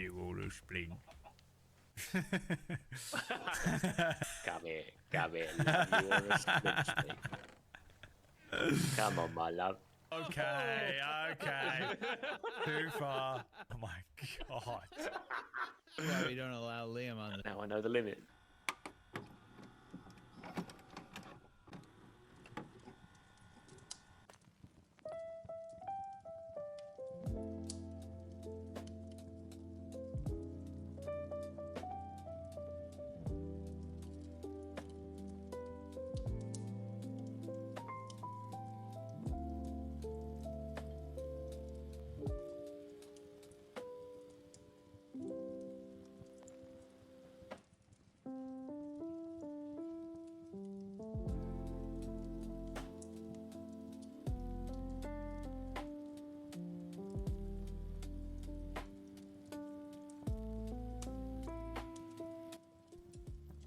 You all who Splinch. Come here, love. You want to Splinch me? Come on, my love. Okay. Too far. Oh my god. That's why we don't allow Liam on the... Now I know the limit.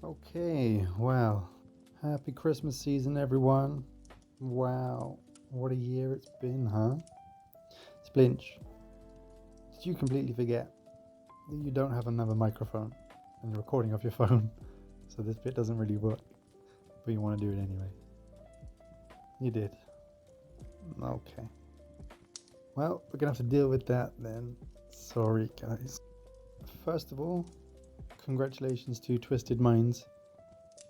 Okay, well, happy Christmas season, everyone. Wow, what a year it's been, huh? Splinch, did you completely forget that you don't have another microphone and you're recording off your phone, so this bit doesn't really work, but you want to do it anyway? You did. Okay. Well, we're gonna have to deal with that then. Sorry, guys. First of all, congratulations to Twisted Minds,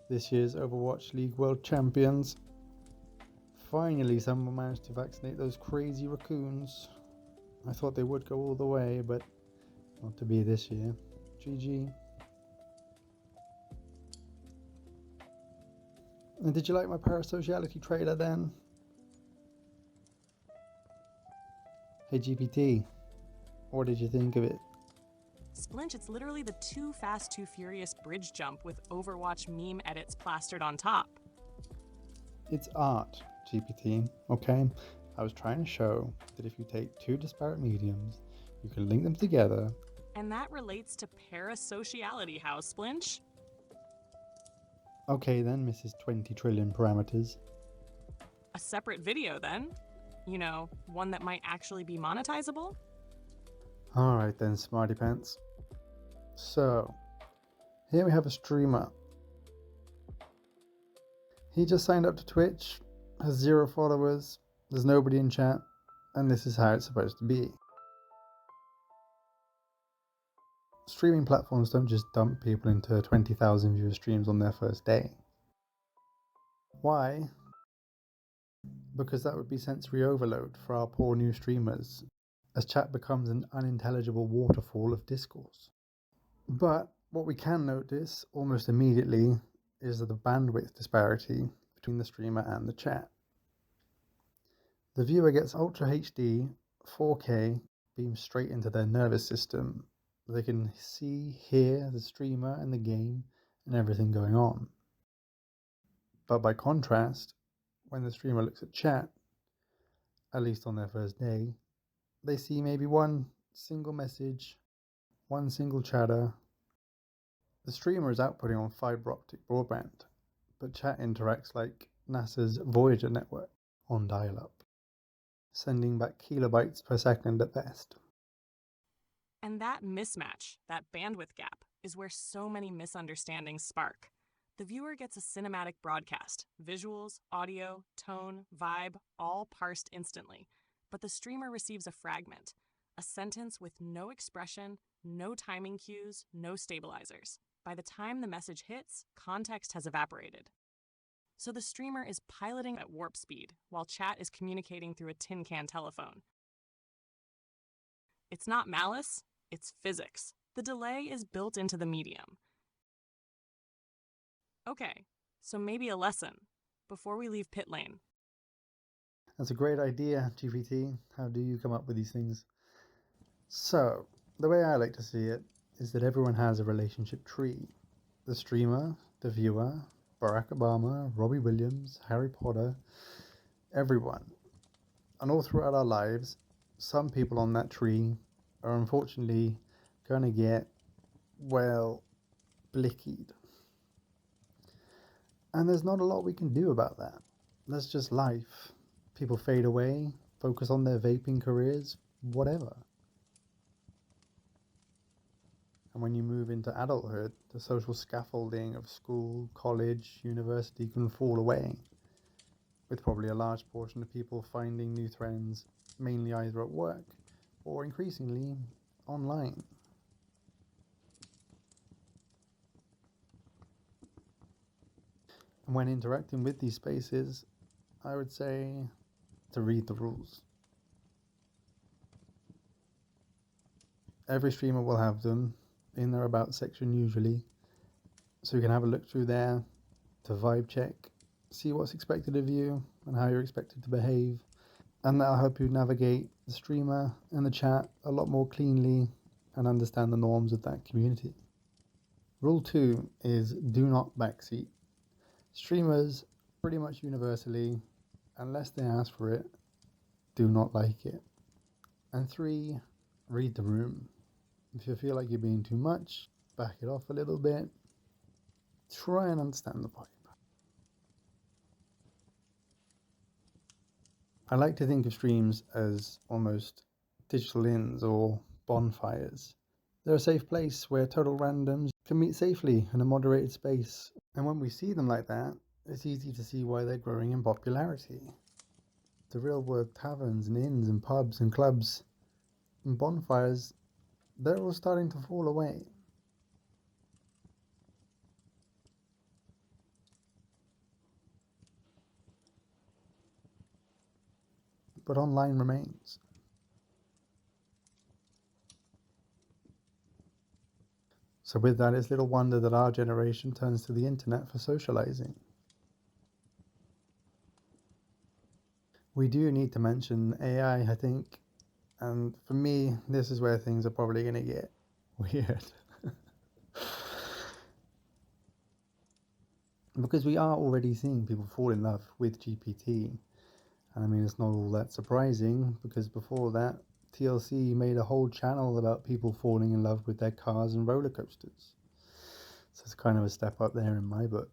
this year's Overwatch League World Champions. Finally, someone managed to vaccinate those crazy raccoons. I thought they would go all the way, but not to be this year. GG. And did you like my parasociality trailer then? Hey GPT, what did you think of it? Splinch, it's literally the Too Fast, Too Furious bridge jump with Overwatch meme edits plastered on top. It's art, GPT, okay? I was trying to show that if you take two disparate mediums, you can link them together. And that relates to parasociality, how, Splinch? Okay then, Mrs. 20 trillion parameters. A separate video then? You know, one that might actually be monetizable? Alright then, smarty pants. So, here we have a streamer. He just signed up to Twitch, has 0 followers, there's nobody in chat, and this is how it's supposed to be. Streaming platforms don't just dump people into 20,000 viewer streams on their first day. Why? Because that would be sensory overload for our poor new streamers, as chat becomes an unintelligible waterfall of discourse. But what we can notice almost immediately is the bandwidth disparity between the streamer and the chat. The viewer gets Ultra HD 4K beamed straight into their nervous system. They can see, hear the streamer and the game and everything going on. But by contrast, when the streamer looks at chat, at least on their first day, they see maybe one single message, one single chatter. The streamer is outputting on fiber optic broadband, but chat interacts like NASA's Voyager network on dial-up, sending back kilobytes per second at best. And that mismatch, that bandwidth gap, is where so many misunderstandings spark. The viewer gets a cinematic broadcast, visuals, audio, tone, vibe, all parsed instantly. But the streamer receives a fragment, a sentence with no expression, no timing cues, no stabilizers. By the time the message hits, context has evaporated. So the streamer is piloting at warp speed, while chat is communicating through a tin can telephone. It's not malice, it's physics. The delay is built into the medium. Okay, so maybe a lesson before we leave pit lane. That's a great idea, GPT. How do you come up with these things? So, the way I like to see it is that everyone has a relationship tree. The streamer, the viewer, Barack Obama, Robbie Williams, Harry Potter, everyone. And all throughout our lives, some people on that tree are unfortunately going to get, well, blickied. And there's not a lot we can do about that. That's just life. People fade away, focus on their vaping careers, whatever. And when you move into adulthood, the social scaffolding of school, college, university can fall away, with probably a large portion of people finding new friends mainly either at work or increasingly online. And when interacting with these spaces, I would say to read the rules. Every streamer will have them in their about section usually, so you can have a look through there to vibe check, see what's expected of you and how you're expected to behave, and that'll help you navigate the streamer and the chat a lot more cleanly and understand the norms of that community. Rule 2 is do not backseat. Streamers, pretty much universally, unless they ask for it, do not like it. And 3, read the room. If you feel like you're being too much, back it off a little bit. Try and understand the vibe. I like to think of streams as almost digital inns or bonfires. They're a safe place where total randoms can meet safely in a moderated space. And when we see them like that, it's easy to see why they're growing in popularity. The real world taverns and inns and pubs and clubs and bonfires, they're all starting to fall away. But online remains. So with that, it's little wonder that our generation turns to the internet for socializing. We do need to mention AI, I think, and for me, this is where things are probably going to get weird. Because we are already seeing people fall in love with GPT. And I mean, it's not all that surprising, because before that, TLC made a whole channel about people falling in love with their cars and roller coasters. So it's kind of a step up there in my book.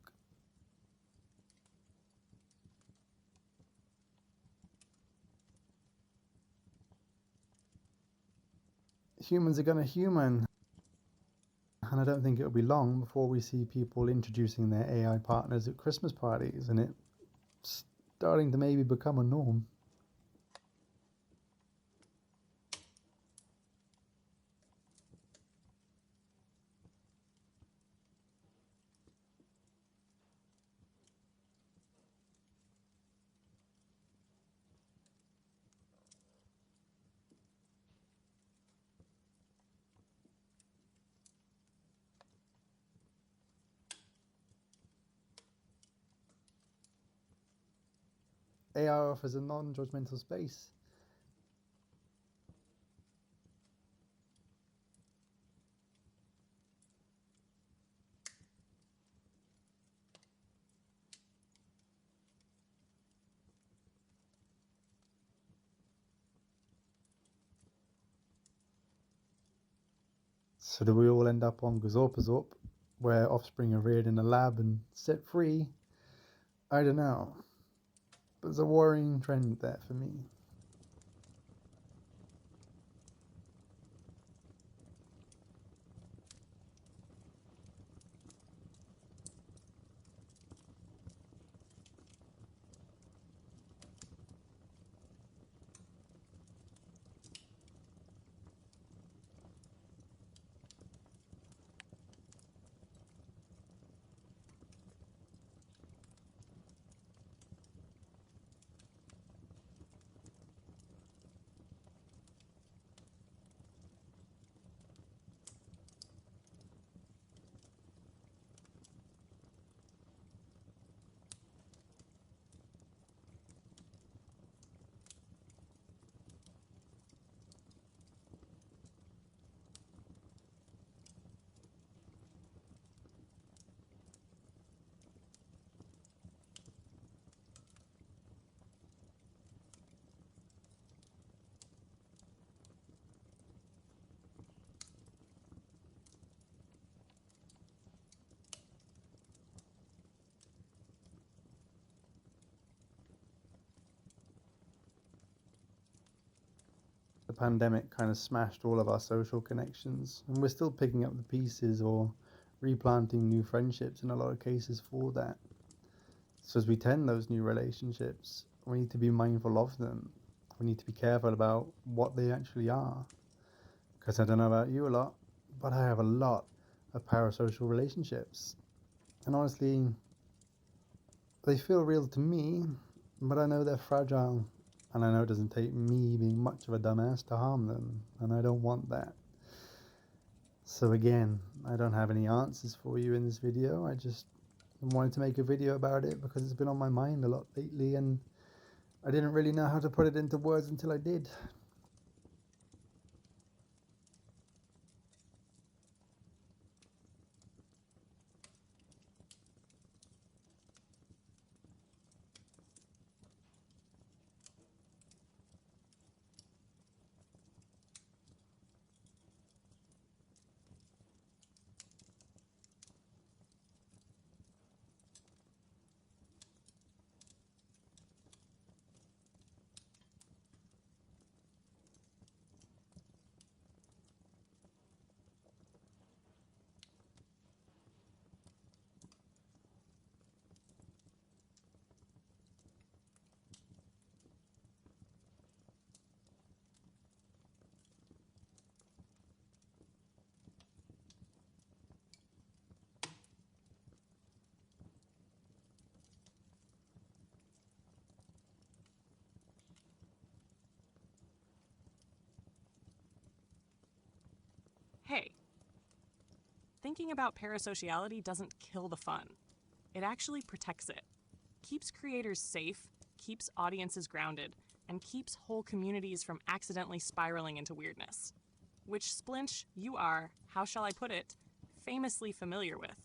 Humans are going to human. And I don't think it'll be long before we see people introducing their AI partners at Christmas parties, and it's starting to maybe become a norm. AI offers a non-judgmental space. So do we all end up on Gazorpazorp, where offspring are reared in a lab and set free? I don't know. But there's a worrying trend there for me. The pandemic kind of smashed all of our social connections, and we're still picking up the pieces or replanting new friendships in a lot of cases for that. So as we tend those new relationships, we need to be mindful of them. We need to be careful about what they actually are. Because I don't know about you a lot, but I have a lot of parasocial relationships. And honestly, they feel real to me, but I know they're fragile. And I know it doesn't take me being much of a dumbass to harm them, and I don't want that. So again, I don't have any answers for you in this video. I just wanted to make a video about it because it's been on my mind a lot lately, and I didn't really know how to put it into words until I did. Hey, thinking about parasociality doesn't kill the fun. It actually protects it, keeps creators safe, keeps audiences grounded, and keeps whole communities from accidentally spiraling into weirdness. Which Splinch, you are, how shall I put it, famously familiar with.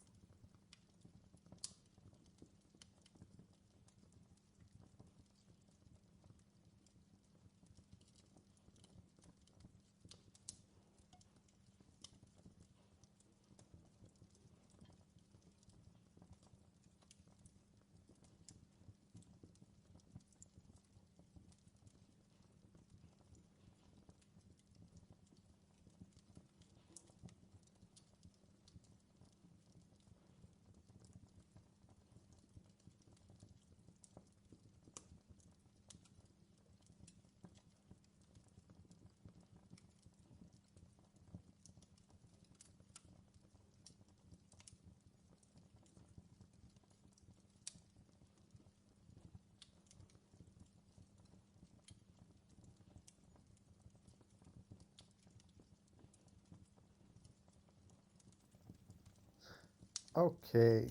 Okay,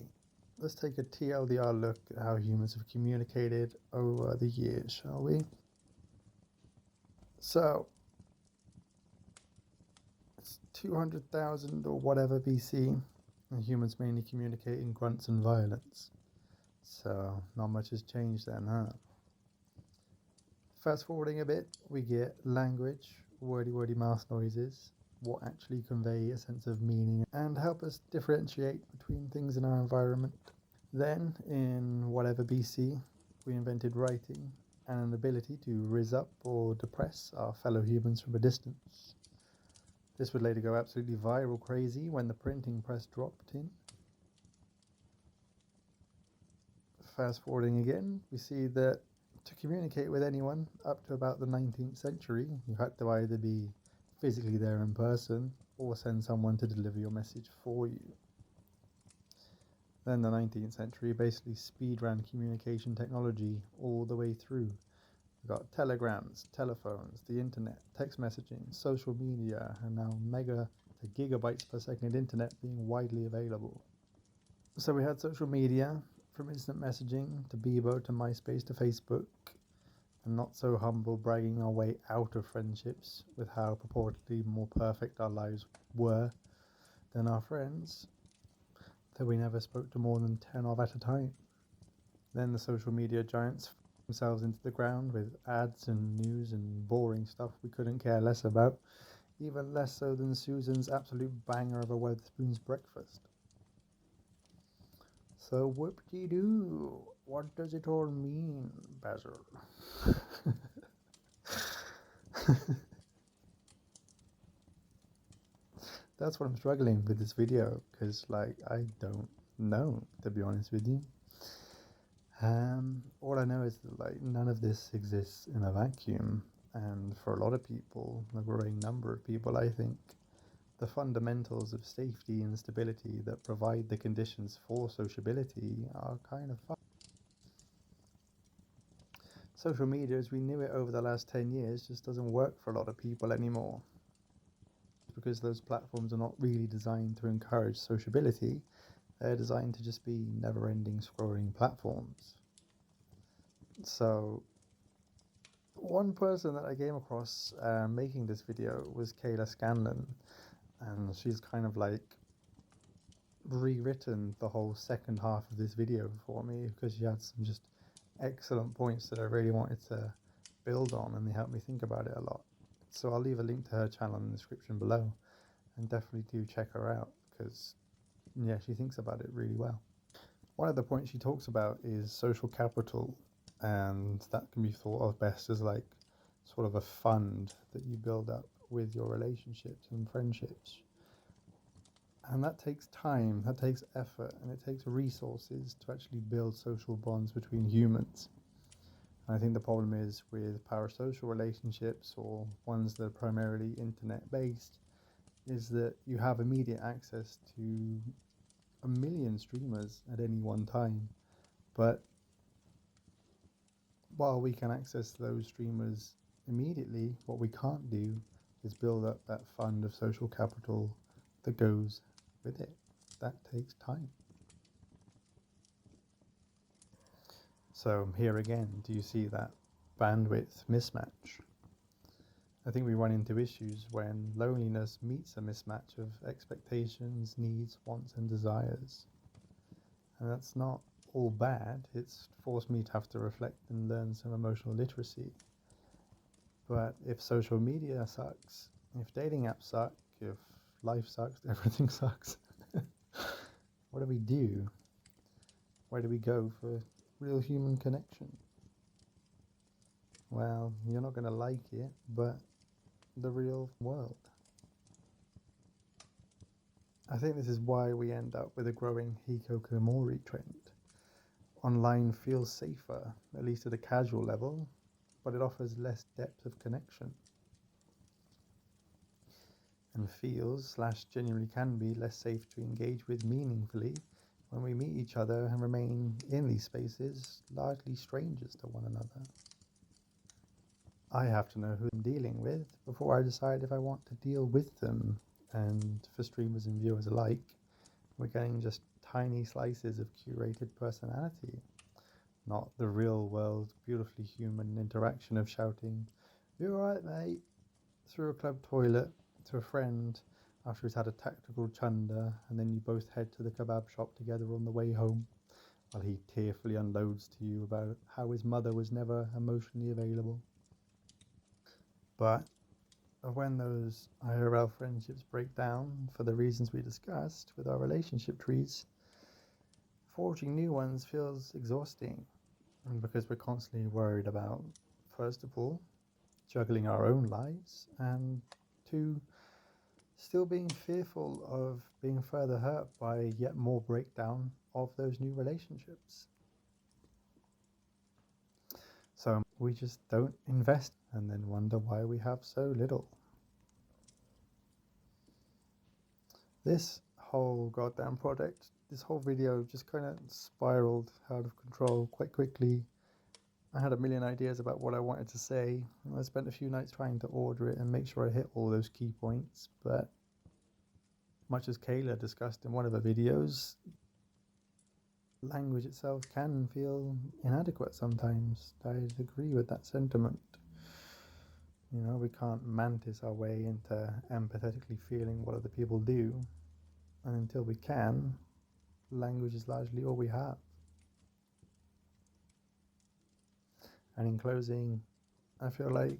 let's take a TLDR look at how humans have communicated over the years, shall we? So, it's 200,000 or whatever BC, and humans mainly communicate in grunts and violence. So, not much has changed then, huh? Fast forwarding a bit, we get language, wordy mouth noises, what actually convey a sense of meaning and help us differentiate between things in our environment. Then, in whatever BC, we invented writing and an ability to rizz up or depress our fellow humans from a distance. This would later go absolutely viral crazy when the printing press dropped in. Fast forwarding again, we see that to communicate with anyone up to about the 19th century, you had to either be physically there in person or send someone to deliver your message for you. Then the 19th century basically speed ran communication technology all the way through. We've got telegrams, telephones, the internet, text messaging, social media, and now mega to gigabytes per second internet being widely available. So we had social media, from instant messaging to Bebo to MySpace to Facebook, and not so humble bragging our way out of friendships with how purportedly more perfect our lives were than our friends, though we never spoke to more than 10 of at a time. Then the social media giants themselves into the ground with ads and news and boring stuff we couldn't care less about, even less so than Susan's absolute banger of a Wetherspoon's breakfast. So whoop-de-doo, what does it all mean, Basil? That's what I'm struggling with this video, because like I don't know, to be honest with you. All I know is that like none of this exists in a vacuum, and for a lot of people, a growing number of people, I think the fundamentals of safety and stability that provide the conditions for sociability are kind of fucked. Social media as we knew it over the last 10 years just doesn't work for a lot of people anymore, because those platforms are not really designed to encourage sociability. They're designed to just be never-ending scrolling platforms. So one person that I came across making this video was Kyla Scanlon, and she's kind of like rewritten the whole second half of this video for me, because she had some just excellent points that I really wanted to build on, and they helped me think about it a lot. So I'll leave a link to her channel in the description below, and definitely do check her out, because yeah, she thinks about it really well. One of the points she talks about is social capital, and that can be thought of best as like sort of a fund that you build up with your relationships and friendships. And that takes time, that takes effort, and it takes resources to actually build social bonds between humans. And I think the problem is with parasocial relationships, or ones that are primarily internet based, is that you have immediate access to a million streamers at any one time. But while we can access those streamers immediately, what we can't do is build up that fund of social capital that goes with it. That takes time. So here again, do you see that bandwidth mismatch? I think we run into issues when loneliness meets a mismatch of expectations, needs, wants, and desires. And that's not all bad. It's forced me to have to reflect and learn some emotional literacy. But if social media sucks, if dating apps suck, if life sucks, everything sucks, what do we do? Where do we go for real human connection? Well, you're not going to like it, but the real world. I think this is why we end up with a growing hikikomori trend. Online feels safer, at least at a casual level, but it offers less depth of connection. And feels, / genuinely can be, less safe to engage with meaningfully when we meet each other and remain in these spaces largely strangers to one another. I have to know who I'm dealing with before I decide if I want to deal with them, and for streamers and viewers alike, we're getting just tiny slices of curated personality, not the real world, beautifully human interaction of shouting, "You alright, mate?" through a club toilet to a friend after he's had a tactical chunder, and then you both head to the kebab shop together on the way home, while he tearfully unloads to you about how his mother was never emotionally available. But when those IRL friendships break down for the reasons we discussed with our relationship trees, forging new ones feels exhausting, and because we're constantly worried about, first of all, juggling our own lives, and 2, still being fearful of being further hurt by yet more breakdown of those new relationships. So we just don't invest and then wonder why we have so little. This whole goddamn project, this whole video just kind of spiraled out of control quite quickly. I had a million ideas about what I wanted to say, and I spent a few nights trying to order it and make sure I hit all those key points, but much as Kyla discussed in one of her videos, language itself can feel inadequate sometimes. I'd agree with that sentiment. You know, we can't mantis our way into empathetically feeling what other people do, and until we can, language is largely all we have. And in closing, I feel like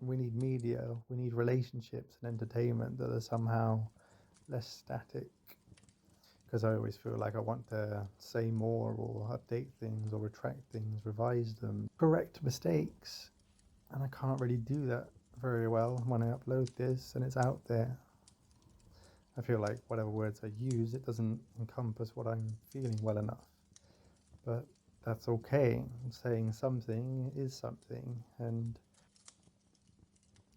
we need media, we need relationships and entertainment that are somehow less static, because I always feel like I want to say more or update things or retract things, revise them, correct mistakes, and I can't really do that very well when I upload this and it's out there. I feel like whatever words I use, it doesn't encompass what I'm feeling well enough. But that's okay. Saying something is something, and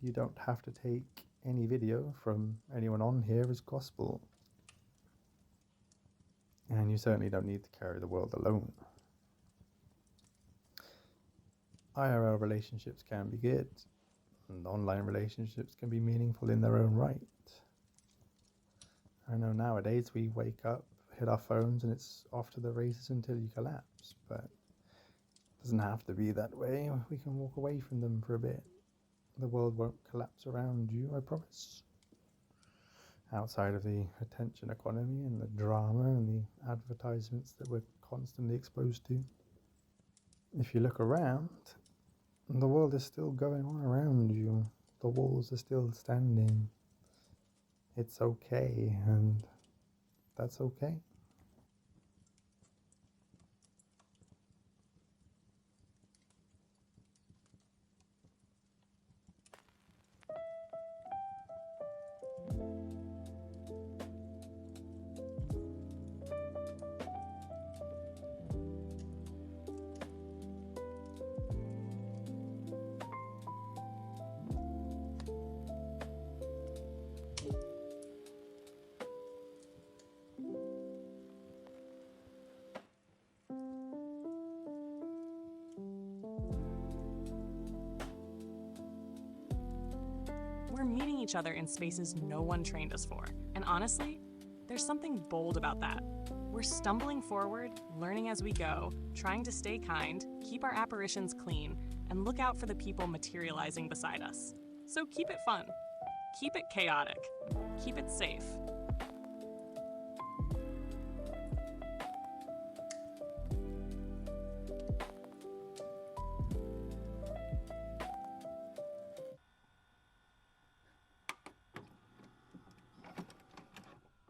you don't have to take any video from anyone on here as gospel. And you certainly don't need to carry the world alone. IRL relationships can be good, and online relationships can be meaningful in their own right. I know nowadays we wake up, hit our phones, and it's off to the races until you collapse, but it doesn't have to be that way. We can walk away from them for a bit. The world won't collapse around you, I promise. Outside of the attention economy and the drama and the advertisements that we're constantly exposed to. If you look around, the world is still going on around you. The walls are still standing. It's okay, and that's okay. We're meeting each other in spaces no one trained us for. And honestly, there's something bold about that. We're stumbling forward, learning as we go, trying to stay kind, keep our apparitions clean, and look out for the people materializing beside us. So keep it fun. Keep it chaotic. Keep it safe.